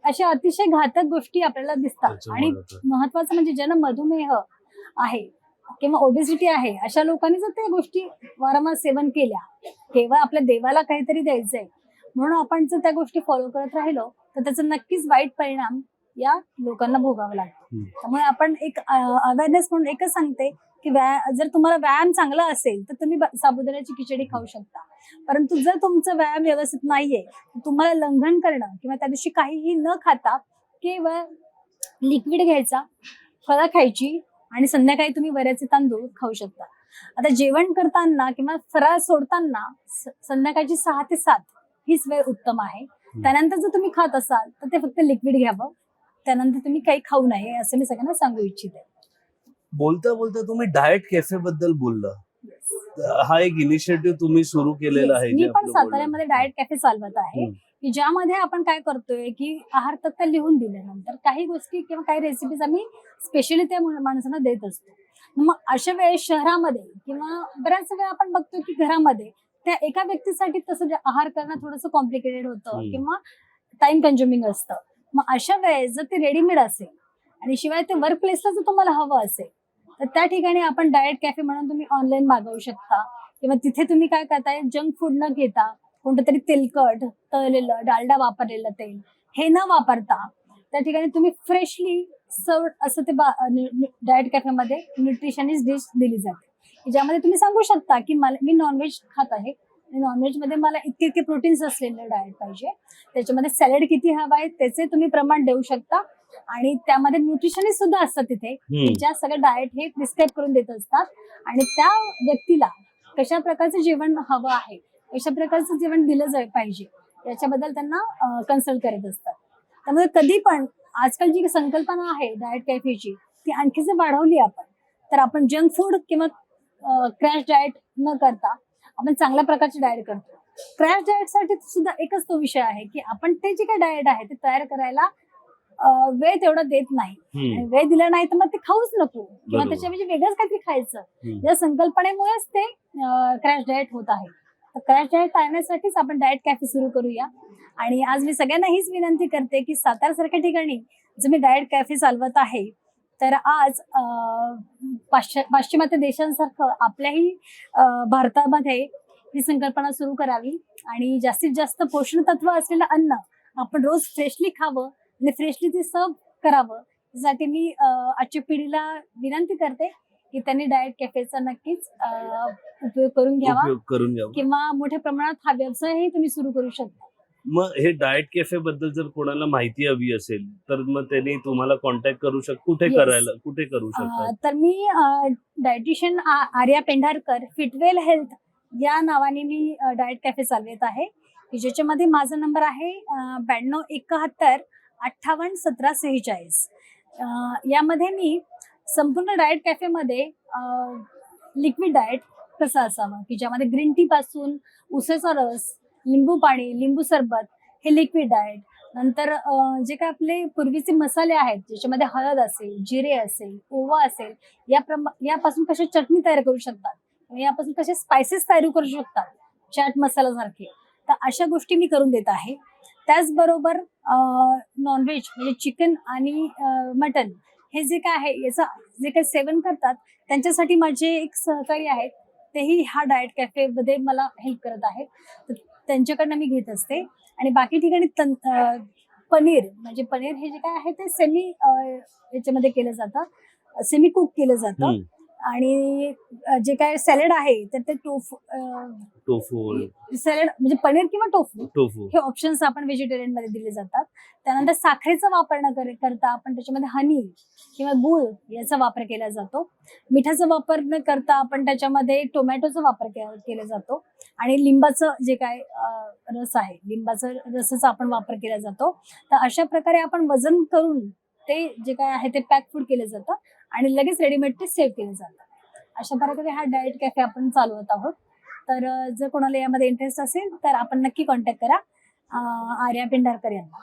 Speaker 2: अशा अतिशय घातक गोष्टी आपल्याला दिसतात. आणि महत्वाचं म्हणजे ज्यांना मधुमेह आहे किंवा ओबेसिटी आहे अशा लोकांनी जर त्या गोष्टी वारंवार सेवन केल्या केवळ आपल्या देवाला काहीतरी द्यायचंय म्हणून आपण जर त्या गोष्टी फॉलो करत राहिलो तर त्याचा नक्कीच वाईट परिणाम या लोकांना भोगावा लागतो. त्यामुळे आपण एक अवेअरनेस म्हणून एकच सांगते की जर तुम्हाला व्यायाम चांगला असेल तर तुम्ही साबुदाण्याची खिचडी खाऊ शकता. परंतु जर तुमचा व्यायाम व्यवस्थित नाहीये तुम्हाला लंघन करणं किंवा त्या दिवशी काहीही न खाता केवळ लिक्विड घ्यायचा फळं खायची आणि संध्याकाळी तुम्ही वऱ्याचे तांदूळ खाऊ शकता. आता जेवण करताना किंवा फराळ सोडताना संध्याकाळची 6 ते 7 हीच वेळ उत्तम आहे. त्यानंतर जर तुम्ही खात असाल तर ते फक्त लिक्विड घ्यावं त्यानंतर तुम्ही काही खाऊ नये असं मी सगळ्यांना सांगू इच्छिते.
Speaker 1: बोलता बोलता तुम्ही डाएट कॅफे बद्दल बोलला हा एक इनिशिएटिव्ह तुम्ही सुरू केलेला आहे.
Speaker 2: मी पण साताऱ्यामध्ये डाएट कॅफे चालवत आहे की ज्यामध्ये आपण काय करतोय की आहार तक्ता लिहून दिल्यानंतर काही गोष्टी किंवा काही रेसिपीज आम्ही स्पेशली त्या माणसांना देत असतो. मग अशा वेळेस शहरामध्ये किंवा बऱ्याच वेळा आपण बघतो की घरामध्ये त्या एका व्यक्तीसाठी तसं आहार करणं थोडंसं कॉम्प्लिकेटेड होतं किंवा टाइम कन्झ्युमिंग असतं. मग अशा वेळेस जर ते रेडीमेड असेल आणि शिवाय ते वर्क प्लेसला जर तुम्हाला हवं असेल तर त्या ठिकाणी आपण डाएट कॅफे म्हणून तुम्ही ऑनलाईन मागवू शकता किंवा तिथे तुम्ही काय करताय जंक फूड न घेता कोणतं तरी तेलकट तळलेलं डालडा वापरलेलं तेल हे न वापरता त्या ठिकाणी तुम्ही फ्रेशली सर्व असं ते डाएट कॅफेमध्ये न्यूट्रिशनिस्ट डिश दिली जाते ज्यामध्ये तुम्ही सांगू शकता की मी नॉनव्हेज खात आहे आणि नॉनव्हेज मध्ये मला इतके प्रोटीन्स असलेलं डाएट पाहिजे त्याच्यामध्ये सॅलड किती हवा आहे त्याचे तुम्ही प्रमाण देऊ शकता आणि त्यामध्ये न्यूट्रिशनिस्ट सुद्धा असतात तिथे ज्या सगळं डाएट हे प्रिस्क्राईब करून देत असतात आणि त्या व्यक्तीला कशा प्रकारचं जेवण हवं आहे अशा प्रकारचं जेवण दिलं पाहिजे याच्याबद्दल त्यांना कन्सल्ट करत असतात. त्यामुळे कधी पण आजकाल जी संकल्पना आहे डाएट कॅफेची ती आणखी जर वाढवली आपण, तर आपण जंक फूड किंवा क्रॅश डाएट न करता आपण चांगल्या प्रकारचे डाएट करतो. क्रॅश डाएटसाठी सुद्धा एकच तो विषय आहे की आपण ते जे काही डाएट आहे ते तयार करायला वेळ तेवढा देत नाही. आणि वेळ दिला नाही तर मग ते खाऊच नको किंवा
Speaker 1: बरोबर.
Speaker 2: त्याच्याऐवजी वेगळंच काहीतरी खायचं. या संकल्पनेमुळेच ते क्रॅश डाएट होत आहे. तर क्रॅश डाएट टाळण्यासाठीच आपण डाएट कॅफे सुरू करूया. आणि आज मी सगळ्यांना हीच विनंती करते की साताऱ्यासारख्या ठिकाणी जर मी डाएट कॅफे चालवत आहे, तर आज पाश्चिमात्य देशांसारखं आपल्याही भारतामध्ये ही संकल्पना सुरू करावी आणि जास्तीत जास्त पोषण तत्व असलेलं अन्न आपण रोज फ्रेशली खावं आणि फ्रेशली ते सर्व करावं. यासाठी मी आजच्या पिढीला विनंती करते की त्यांनी डाएट कॅफेचा नक्कीच उपयोग करून घ्यावा किंवा मोठ्या प्रमाणात हा व्यवसायही तुम्ही सुरू करू शकता.
Speaker 1: मग हे डाएट कॅफे बद्दल जर कोणाला माहिती हवी असेल तर मग त्यांनी तुम्हाला कॉन्टॅक्ट करू कुठे करू शकतात?
Speaker 2: तर मी डायटिशियन आर्या पेंढारकर फिटवेल हेल्थ या नावाने मी डाएट कॅफे चालवत आहे, की ज्याच्यामध्ये माझा नंबर आहे 9271581746. यामध्ये मी संपूर्ण डाएट कॅफेमध्ये लिक्विड डाएट कसं असावं, की ज्यामध्ये ग्रीन टी पासून उसाचा रस, लिंबू पाणी, लिंबू सरबत हे लिक्विड डाएट. नंतर जे काय आपले पूर्वीचे मसाले आहेत ज्याच्यामध्ये हळद असेल, जिरे असेल, ओवा असेल, यापासून कशी चटणी तयार करू शकतात, यापासून कसे स्पायसेस तयार करू शकतात, चाट मसाला सारखे. तर अशा गोष्टी मी करून देत आहे. त्याचबरोबर नॉनव्हेज म्हणजे चिकन आणि मटन हे जे काय आहे याचं जे काही सेवन करतात त्यांच्यासाठी माझे एक सहकारी आहेत, तेही हा डाएट कॅफे मध्ये मला हेल्प करत आहेत. तर त्यांच्याकडनं मी घेत असते. आणि बाकी ठिकाणी पनीर म्हणजे पनीर हे जे काय आहे ते सेमी याच्यामध्ये केलं जातं, सेमी कुक केलं जातं. आणि जे काय सॅलड आहे तर ते टोफू सॅलड म्हणजे पनीर किंवा टोफू हे ऑप्शन्स आपण व्हेजिटेरियन मध्ये दिले जातात. त्यानंतर साखरेचा वापर न करता आपण त्याच्यामध्ये हनी किंवा गुळ याचा वापर केला जातो. मिठाचा वापर न करता आपण त्याच्यामध्ये टोमॅटोचा वापर केला जातो. आणि लिंबाचं जे काय रस आहे, लिंबाचा रसाचा आपण वापर केला जातो. तर अशा प्रकारे आपण वजन करून ते जे काय आहे ते पॅक फूड केलं जातं आणि लगेच रेडीमेड ते सेव्ह केलं जातं. अशा प्रकारे हा डाएट कॅफे आपण चालवत आहोत. तर जर कोणाला यामध्ये इंटरेस्ट असेल तर आपण नक्की कॉन्टॅक्ट करा आर्या पेंढारकर यांना.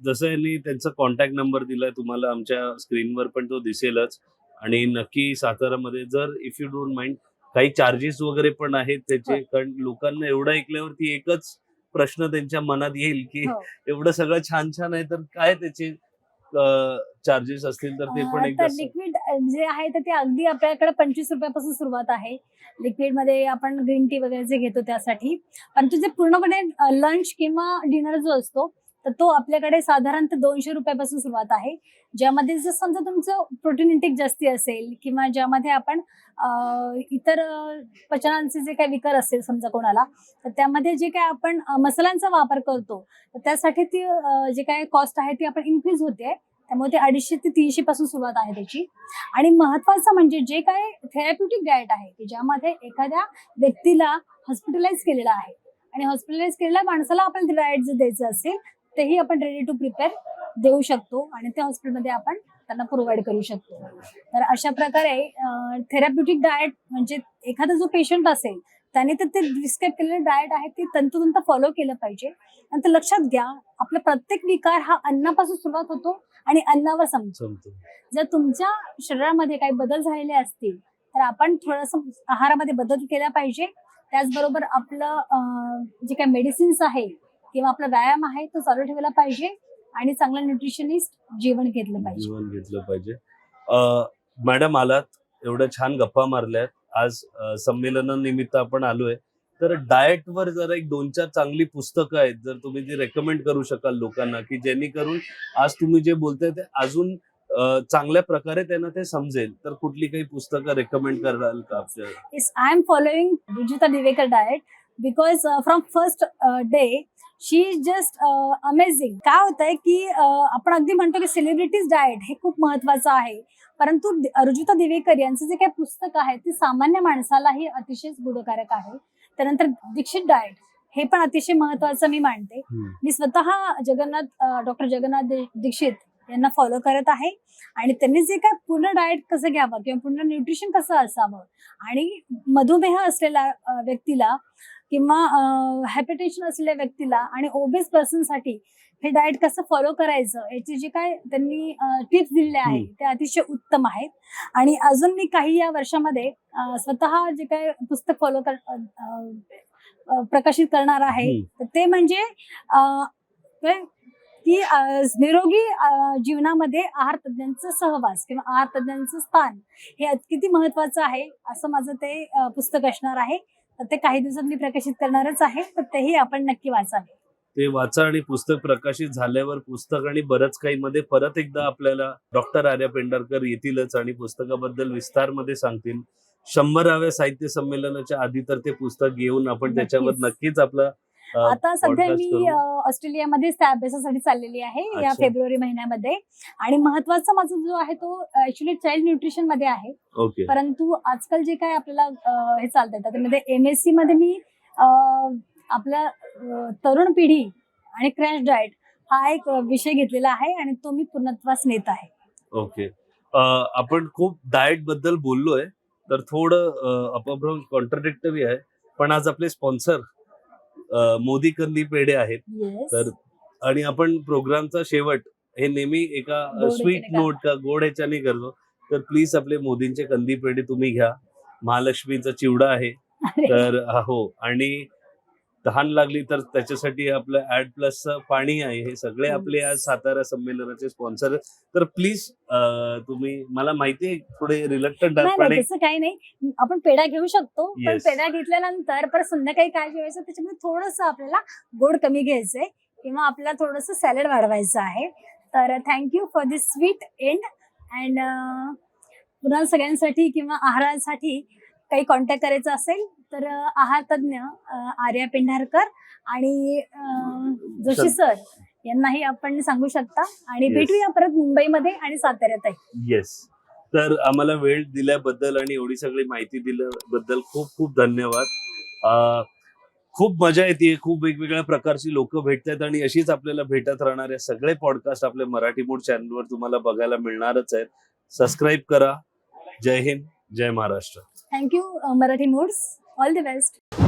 Speaker 1: जसं यांनी त्यांचा कॉन्टॅक्ट नंबर दिलाय तुम्हाला आमच्या स्क्रीनवर पण तो दिसेलच. आणि नक्की सातारामध्ये जर इफ यू डोंट माइंड काही चार्जेस वगैरे पण आहेत त्याचे, कारण लोकांना एवढं ऐकल्यावरती एकच प्रश्न त्यांच्या मनात येईल की एवढं सगळं छान छान आहे तर काय त्याचे चार्जेस असतील तर ते पण एकदा.
Speaker 2: लिक्विड जे आहे तर ते अगदी आपल्याकडे 25 रुपयापासून सुरुवात आहे. लिक्विड मध्ये आपण ग्रीन टी वगैरे जे घेतो त्यासाठी. परंतु जे पूर्णपणे लंच किंवा डिनर जो असतो तर तो आपल्याकडे साधारणतः 200 रुपयापासून सुरुवात आहे. ज्यामध्ये जर समजा तुमचं प्रोटीन इंटेक जास्ती असेल किंवा ज्यामध्ये आपण इतर पचनांचे जे काही विकार असेल समजा कोणाला, तर त्यामध्ये जे काय आपण मसाल्यांचा वापर करतो तर त्यासाठी ती जे काय कॉस्ट आहे ती आपण इन्क्रीज होते. त्यामुळे ते 250 ते 300 पासून सुरुवात आहे त्याची. आणि महत्वाचं म्हणजे जे काय थेरॅप्युटिक डाएट आहे की ज्यामध्ये एखाद्या व्यक्तीला हॉस्पिटलाइज केलेलं आहे आणि हॉस्पिटलाइज केलेल्या माणसाला आपल्याला डाएट जर द्यायचं असेल तेही आपण रेडी टू प्रिपेअर देऊ शकतो आणि त्या हॉस्पिटलमध्ये आपण त्यांना प्रोव्हाइड करू शकतो. तर अशा प्रकारे थेरॅप्युटिक डाएट म्हणजे एखादा जो पेशंट असेल त्याने तर ते प्रिस्क्राईब केलेलं डाएट आहे ते तंतोतंत फॉलो केलं पाहिजे. नंतर लक्षात घ्या आपला प्रत्येक विकार हा अन्नापासून सुरुवात होतो आणि अन्नावर संपतो. जर तुमच्या शरीरामध्ये काही बदल झालेले असतील तर आपण थोडंसं आहारामध्ये बदल केला पाहिजे. त्याचबरोबर आपलं जे काही मेडिसिन्स आहे किंवा आपला व्यायाम आहे तो चालू ठेवला पाहिजे आणि चांगलं न्यूट्रिशनिस्ट जेवण घेतलं पाहिजे.
Speaker 1: मॅडम आलात, एवढ्या छान गप्पा मारल्यात. आज संमेलनानिमित्त आपण आलोय, तर डाएट वर जरा एक 2-4 चांगली पुस्तकं आहेत जर तुम्ही ती रेकमेंड करू शकाल लोकांना, की जेणेकरून आज तुम्ही जे बोलताय ते अजून चांगल्या प्रकारे त्यांना ते समजेल. तर कुठली काही पुस्तकं रेकमेंड कराल का?
Speaker 2: I am following Rujuta Diwekar diet because from first day she is just amazing. काय होतंय की आपण अगदी म्हणतो की सेलिब्रिटीज डाएट हे खूप महत्वाचं आहे, परंतु रुजुता दिवेकर यांचं जे काही पुस्तक आहे ते सामान्य माणसालाही अतिशय गुणकारक आहे. त्यानंतर दीक्षित डाएट हे पण अतिशय महत्वाचं मी मानते. मी स्वतः डॉक्टर जगन्नाथ दीक्षित यांना फॉलो करत आहे आणि त्यांनी जे काय पूर्ण डाएट कसं घ्यावं किंवा पूर्ण न्यूट्रिशन कसं असावं आणि मधुमेह असलेल्या व्यक्तीला किंवा हायपरटेन्शन असलेल्या व्यक्तीला आणि ओबेस पर्सनसाठी हे डाएट कसं फॉलो करायचं याची जी काय त्यांनी टिप्स दिलेल्या आहेत ते अतिशय उत्तम आहेत. आणि अजून मी काही या वर्षामध्ये स्वतः जे काय पुस्तक प्रकाशित करणार आहे तर ते म्हणजे की निरोगी जीवनामध्ये आहार तज्ञांचा सहवास किंवा आहार तज्ञांचं स्थान हे किती महत्वाचं आहे असं माझं ते पुस्तक असणार आहे. तर ते काही दिवसात मी प्रकाशित करणारच आहे, तर तेही आपण नक्की वाचावे.
Speaker 1: ते वाचा आणि पुस्तक प्रकाशित झाल्यावर पुस्तक आणि बरंच काही मध्ये परत एकदा आपल्याला डॉक्टर आर्या पेंढारकर येतीलच आणि पुस्तकाबद्दल विस्तारमध्ये सांगतील. 100व्या साहित्य संमेलनाच्या आधी तर ते पुस्तक घेऊन आपण त्याच्यावर नक्कीच आपला
Speaker 2: आता सध्या मी ऑस्ट्रेलियामध्ये त्या अभ्यासासाठी चाललेली आहे या फेब्रुवारी महिन्यामध्ये. आणि महत्वाचा माझा जो आहे तो ऍक्च्युली चाइल्ड न्यूट्रिशन मध्ये आहे. परंतु आजकाल जे काय आपल्याला हे चालतंय त्यामध्ये MSc मध्ये मी आपल्या तरुण पिढी आणि क्रॅश डाएट हा एक विषय घेतलेला आहे आणि तो मी पूर्णत्वास नेत आहे.
Speaker 1: ओके. आपण खूप डाएट बद्दल बोललोय तर थोडं अपभ्रंश कॉन्ट्राडिक्टरी आहे, पण आज आपले स्पॉन्सर मोदी कंदी पेढे आहेत. तर आणि आपण प्रोग्रामचा शेवट हे नेहमी एका स्वीट नोट का गोड ह्याच्याने करतो. तर प्लीज आपले मोदींचे कंदी पेढे तुम्ही घ्या. महालक्ष्मीचा चिवडा आहे तर हो, आणि तहान लागली तर त्याच्यासाठी आपलं ऍड प्लस पाणी आहे. हे सगळे आपले आज सातारा संमेलनाचे स्पॉन्सर. तर प्लीज तुम्ही, मला माहिती आहे थोडे रिलक्टंट
Speaker 2: आहात, तसं काही नाही, आपण पेढा घेऊ शकतो. पण पेढा घेतल्यानंतर परत संध्याकाळी काय जेवायचं त्याच्यामध्ये थोडस आपल्याला गोड कमी घ्यायचंय किंवा आपल्याला थोडस सॅलड वाढवायचं आहे. तर thank you for this sweet end. And पुन्हा सगळ्यांसाठी किंवा आहारासाठी काही कॉन्टॅक्ट करायचं असेल तर आहार तज्ञ आर्या पेंढारकर आणि जोशी सर यांनाही आपण सांगू शकता. आणि भेटूया परत मुंबईमध्ये आणि साताऱ्यात आहे.
Speaker 1: येस. तर आम्हाला वेळ दिल्याबद्दल आणि एवढी सगळी माहिती दिल्याबद्दल खूप खूप धन्यवाद. खूप मजा येते. खूप वेगवेगळ्या प्रकारची लोक भेटतात आणि अशीच आपल्याला भेटत राहणारे सगळे पॉडकास्ट आपल्या मराठी मूड चॅनलवर तुम्हाला बघायला मिळणारच आहेत. सबस्क्राईब करा. जय हिंद, जय Maharashtra.
Speaker 2: Thank you Marathi moods. All the best.